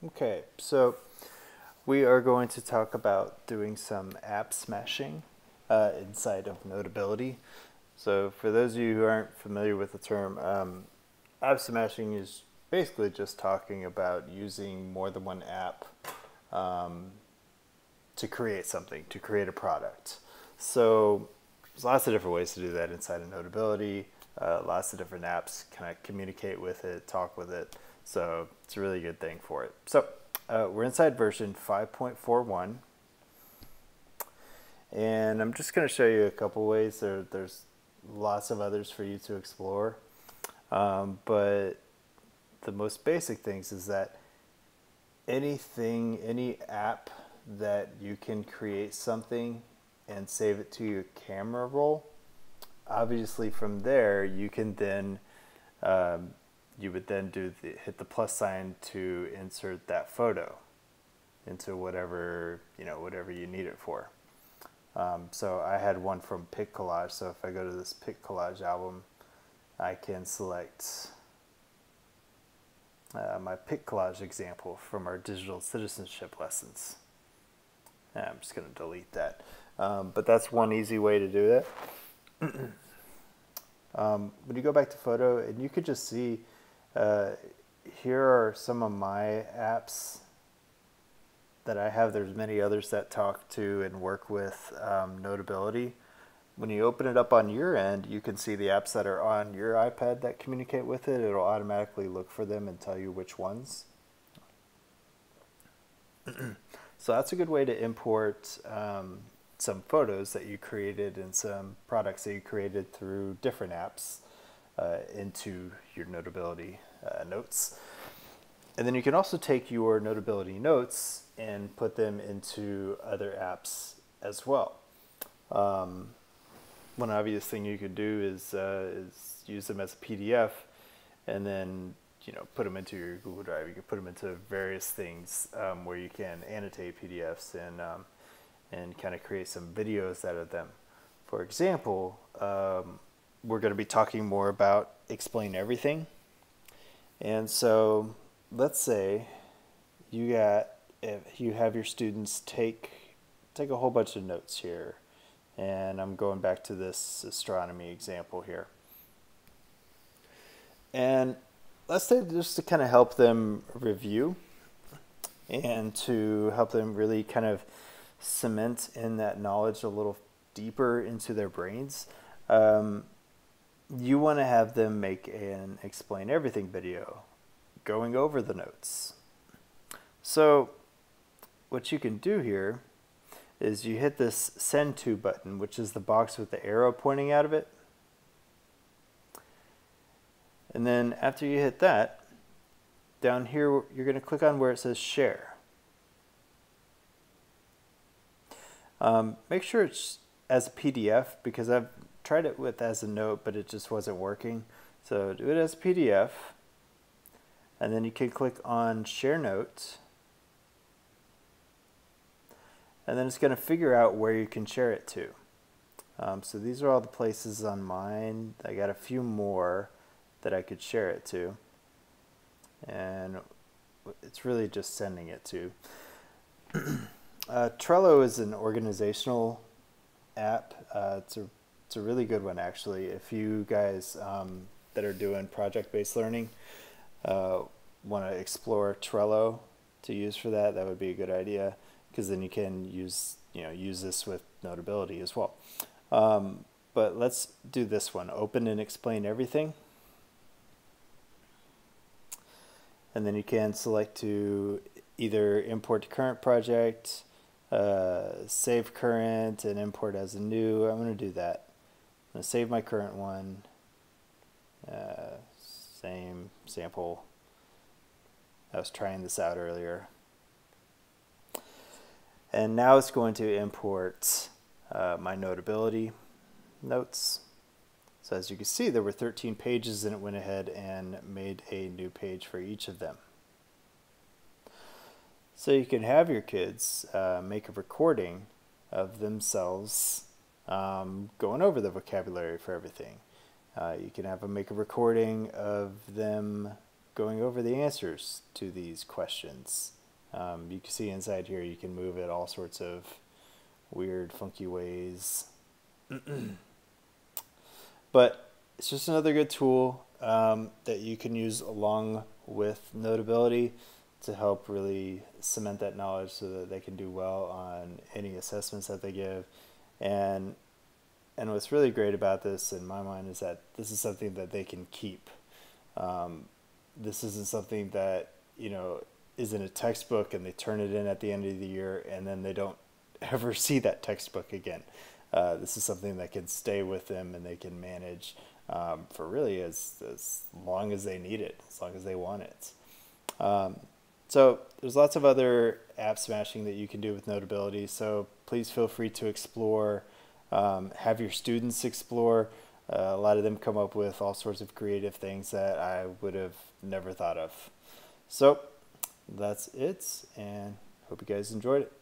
Okay, so we are going to talk about doing some app smashing inside of Notability. So for those of you who aren't familiar with the term, app smashing is basically just talking about using more than one app um, to create something, to create a product. So there's lots of different ways to do that inside of Notability. Lots of different apps kind of communicate with it, talk with it. So it's a really good thing for it. So we're inside version 5.41. And I'm just going to show you a couple ways. There's lots of others for you to explore. But the most basic things is that any app that you can create something and save it to your camera roll, obviously from there you can then you would then hit the plus sign to insert that photo into whatever whatever you need it for. So I had one from Pic Collage. So if I go to this Pic Collage album, I can select my Pic Collage example from our digital citizenship lessons. And I'm just going to delete that. But that's one easy way to do that. When you go back to photo, and you could just see, here are some of my apps that I have. There's many others that talk to and work with Notability. When you open it up on your end, you can see the apps that are on your iPad that communicate with it. It'll automatically look for them and tell you which ones. So that's a good way to import some photos that you created and some products that you created through different apps into your Notability notes. And then you can also take your Notability notes and put them into other apps as well. One obvious thing you could do is use them as a PDF, and then put them into your Google Drive. You can put them into various things where you can annotate PDFs and kind of create some videos out of them. For example, we're going to be talking more about Explain Everything. And so let's say if you have your students take a whole bunch of notes here, and I'm going back to this astronomy example here. And let's say just to kind of help them review and to help them really kind of cement in that knowledge a little deeper into their brains, you want to have them make an Explain Everything video going over the notes. So what you can do here is you hit this Send To button, which is the box with the arrow pointing out of it. And then after you hit that, down here you're going to click on where it says Share. Make sure it's as a PDF, because I've tried it with as a note, but it just wasn't working. So do it as a PDF, and then you can click on Share Note. And then it's going to figure out where you can share it to. So these are all the places on mine. I got a few more that I could share it to. And it's really just sending it to. Trello is an organizational app. It's a really good one, actually. If you guys that are doing project-based learning want to explore Trello to use for that, that would be a good idea, because then you can use this with Notability as well. But let's do this one. Open and Explain Everything. And then you can select to either import to current project, save current, and import as a new. I'm going to do that. I'm going to save my current one. Same sample. I was trying this out earlier. And now it's going to import my Notability notes. So as you can see, there were 13 pages, and it went ahead and made a new page for each of them. So you can have your kids make a recording of themselves going over the vocabulary for everything. You can have them make a recording of them going over the answers to these questions. You can see inside here you can move it all sorts of weird, funky ways. But it's just another good tool that you can use along with Notability to help really cement that knowledge so that they can do well on any assessments that they give. And what's really great about this in my mind is that this is something that they can keep. This isn't something that, is in a textbook and they turn it in at the end of the year and then they don't ever see that textbook again. This is something that can stay with them and they can manage for really as long as they need it, as long as they want it. So there's lots of other app smashing that you can do with Notability, so please feel free to explore, have your students explore. A lot of them come up with all sorts of creative things that I would have never thought of. So that's it, and hope you guys enjoyed it.